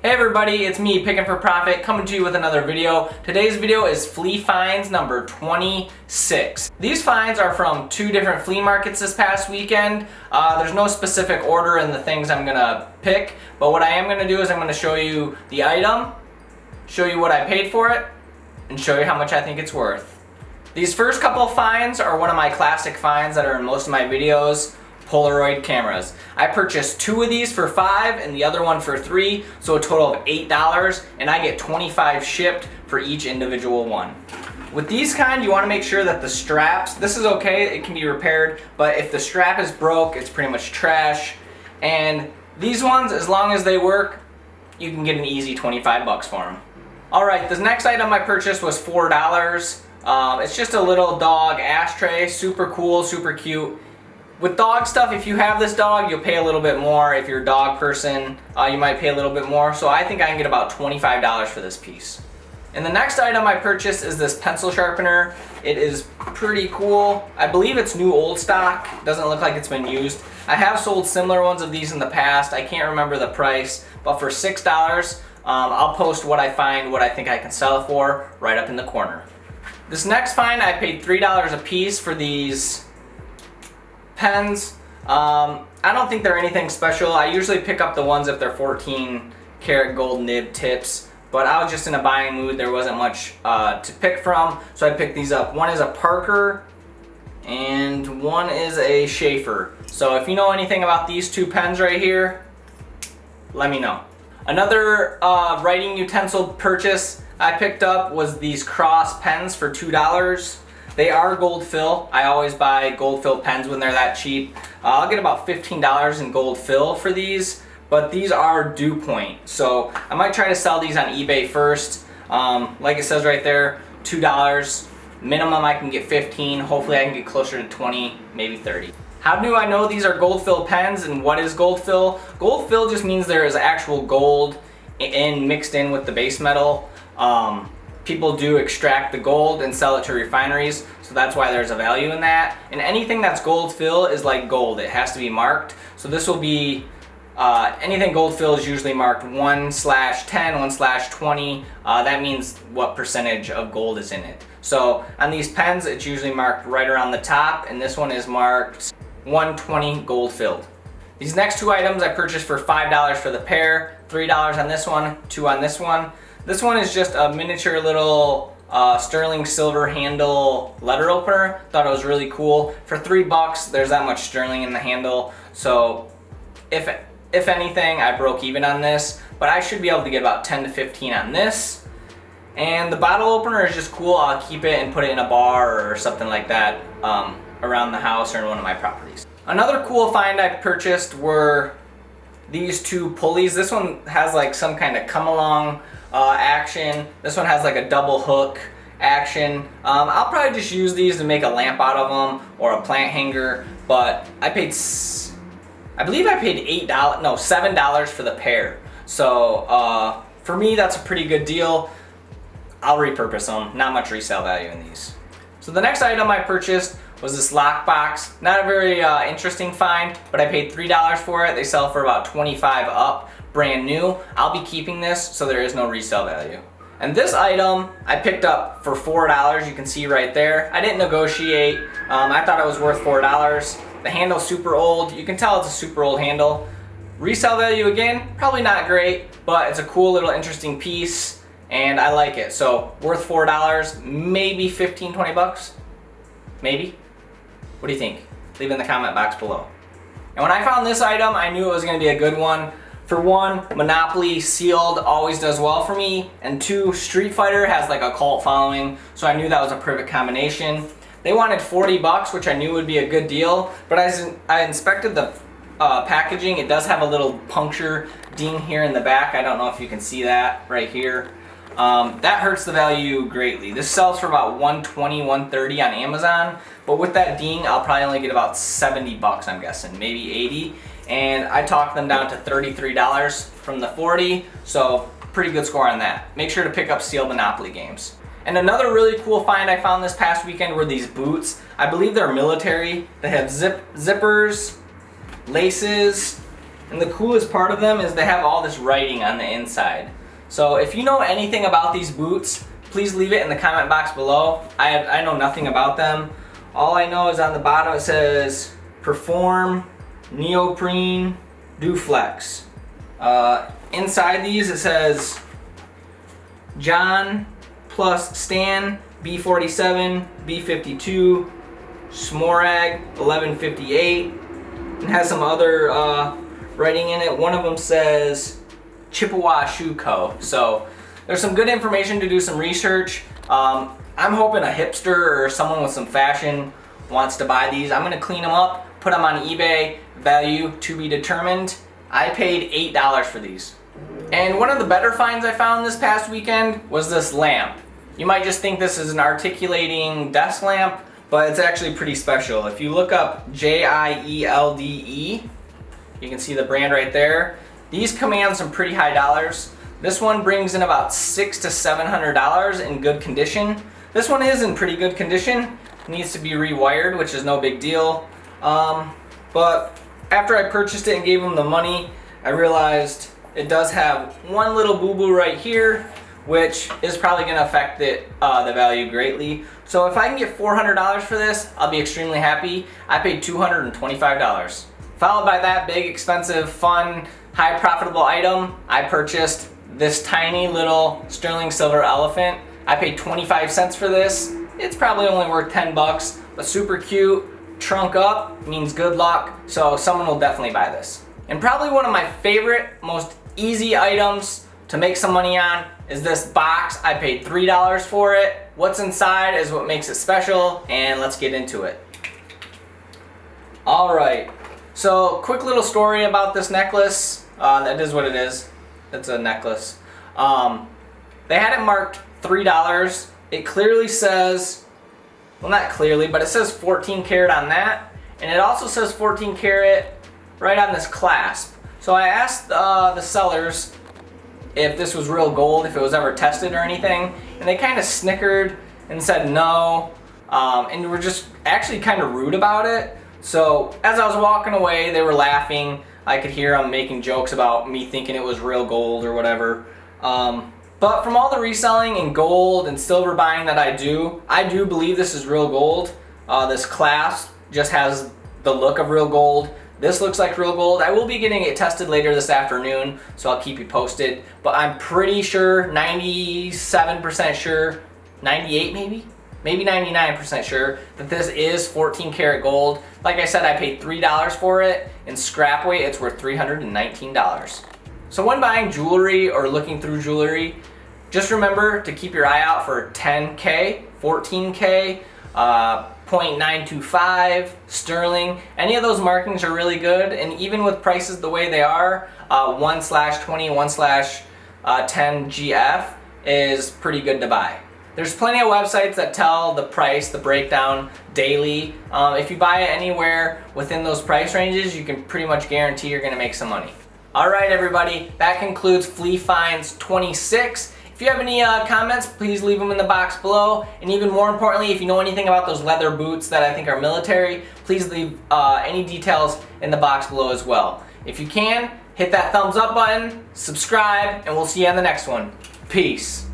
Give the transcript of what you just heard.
Hey everybody, it's me, Pickin for Profit, coming to you with another video. Today's video is Flea Finds number 26. These finds are from two different flea markets this past weekend. There's no specific order in the things I'm gonna pick, but what I am gonna do is I'm gonna show you the item, show you what I paid for it, and show you how much I think it's worth. These first couple of finds are one of my classic finds that are in most of my videos. Polaroid cameras. I purchased two of these for $5 and the other one for $3, so a total of $8, and I get 25 shipped for each individual one. With these kind, you want to make sure that the straps, this is okay, it can be repaired, but if the strap is broke, it's pretty much trash. And these ones, as long as they work, you can get an easy 25 bucks for them. Alright, this next item I purchased was $4. It's just a little dog ashtray, super cool, super cute. With dog stuff, if you have this dog, you'll pay a little bit more. If you're a dog person, you might pay a little bit more. So I think I can get about $25 for this piece. And the next item I purchased is this pencil sharpener. It is pretty cool. I believe it's new old stock. Doesn't look like it's been used. I have sold similar ones of these in the past. I can't remember the price, but for $6, I'll post what I find, what I think I can sell it for, right up in the corner. This next find, I paid $3 a piece for these pens. I don't think they're anything special. I usually pick up the ones if they're 14 karat gold nib tips, but I was just in a buying mood. There wasn't much to pick from, so I picked these up. One is a Parker and one is a Schaefer. So if you know anything about these two pens right here, let me know. Another writing utensil purchase I picked up was these cross pens for $2. They are gold fill. I always buy gold fill pens when they're that cheap. I'll get about $15 in gold fill for these, but these are dew point. So I might try to sell these on eBay first. Like it says right there, $2. Minimum I can get 15. Hopefully I can get closer to 20, maybe 30. How do I know these are gold fill pens and what is gold fill? Gold fill just means there is actual gold mixed in with the base metal. People do extract the gold and sell it to refineries, so that's why there's a value in that. And anything that's gold fill is like gold. It has to be marked. So this will be, anything gold fill is usually marked 1/10, 1/20. That means what percentage of gold is in it. So on these pens, it's usually marked right around the top, and this one is marked 120 gold filled. These next two items I purchased for $5 for the pair, $3 on this one, $2 on this one. This one is just a miniature little sterling silver handle letter opener. Thought it was really cool. For $3, there's that much sterling in the handle. So if anything, I broke even on this, but I should be able to get about 10 to 15 on this. And the bottle opener is just cool. I'll keep it and put it in a bar or something like that around the house or in one of my properties. Another cool find I purchased were these two pulleys. This one has like some kind of come along action. This one has like a double hook action. I'll probably just use these to make a lamp out of them or a plant hanger, but I believe I paid $7 for the pair. So for me, that's a pretty good deal. I'll repurpose them. Not much resale value in these. So the next item I purchased was this lockbox. Not a very interesting find, but I paid $3 for it. They sell for about $25 up, brand new. I'll be keeping this, so there is no resale value. And this item I picked up for $4. You can see right there. I didn't negotiate. I thought it was worth $4. The handle's super old. You can tell it's a super old handle. Resale value again, probably not great, but it's a cool little interesting piece, and I like it. So worth $4, maybe 15, 20 bucks, maybe. What do you think? Leave it in the comment box below. And when I found this item, I knew it was gonna be a good one. For one, Monopoly sealed always does well for me, and two, Street Fighter has like a cult following, so I knew that was a perfect combination. They wanted 40 bucks, which I knew would be a good deal, but as I inspected the packaging, it does have a little puncture ding here in the back. I don't know if you can see that right here. That hurts the value greatly. This sells for about $120, $130 on Amazon, but with that ding, I'll probably only get about 70 bucks, I'm guessing, maybe 80. And I talked them down to $33 from the 40, so pretty good score on that. Make sure to pick up sealed Monopoly games. And another really cool find I found this past weekend were these boots. I believe they're military. They have zippers, laces, And the coolest part of them is they have all this writing on the inside. So if you know anything about these boots, please leave it in the comment box below. I know nothing about them. All I know is on the bottom it says Perform Neoprene Duflex. Inside these it says John plus Stan B47, B52, Smorag 1158, and has some other writing in it. One of them says Chippewa Shoe Co. So there's some good information to do some research. I'm hoping a hipster or someone with some fashion wants to buy these. I'm gonna clean them up, put them on eBay, value to be determined. I paid $8 for these. And one of the better finds I found this past weekend was this lamp. You might just think this is an articulating desk lamp, but it's actually pretty special. If you look up JIELDE, you can see the brand right there. These command some pretty high dollars. This one brings in about $600 to $700 in good condition. This one is in pretty good condition. Needs to be rewired, which is no big deal. But after I purchased it and gave them the money, I realized it does have one little boo-boo right here, which is probably going to affect the value greatly. So if I can get $400 for this, I'll be extremely happy. I paid $225. Followed by that big, expensive, fun, high profitable item, I purchased this tiny little sterling silver elephant. I paid 25 cents for this. It's probably only worth 10 bucks, but super cute. Trunk up means good luck, so someone will definitely buy this. And probably one of my favorite, most easy items to make some money on is this box. I paid $3 for it. What's inside is what makes it special, and let's get into it. All right, so quick little story about this necklace. That is what it is. It's a necklace. They had it marked $3. It clearly says, well, not clearly, but it says 14 karat on that, and it also says 14 karat right on this clasp. So I asked the sellers if this was real gold, if it was ever tested or anything, and they kind of snickered and said no, and were just actually kind of rude about it. So as I was walking away, they were laughing. I could hear them making jokes about me thinking it was real gold or whatever. But from all the reselling and gold and silver buying that I do believe this is real gold. This clasp just has the look of real gold. This looks like real gold. I will be getting it tested later this afternoon, so I'll keep you posted. But I'm pretty sure, 97% sure, 98 maybe 99% sure that this is 14 karat gold. Like I said, I paid $3 for it. In scrap weight, it's worth $319. So when buying jewelry or looking through jewelry, just remember to keep your eye out for 10K, 14K, 0.925, sterling. Any of those markings are really good, and even with prices the way they are, 1/20, 1/10 GF is pretty good to buy. There's plenty of websites that tell the price, the breakdown daily. If you buy it anywhere within those price ranges, you can pretty much guarantee you're gonna make some money. All right, everybody, that concludes Flea Finds 26. If you have any comments, please leave them in the box below. And even more importantly, if you know anything about those leather boots that I think are military, please leave any details in the box below as well. If you can, hit that thumbs up button, subscribe, and we'll see you on the next one. Peace.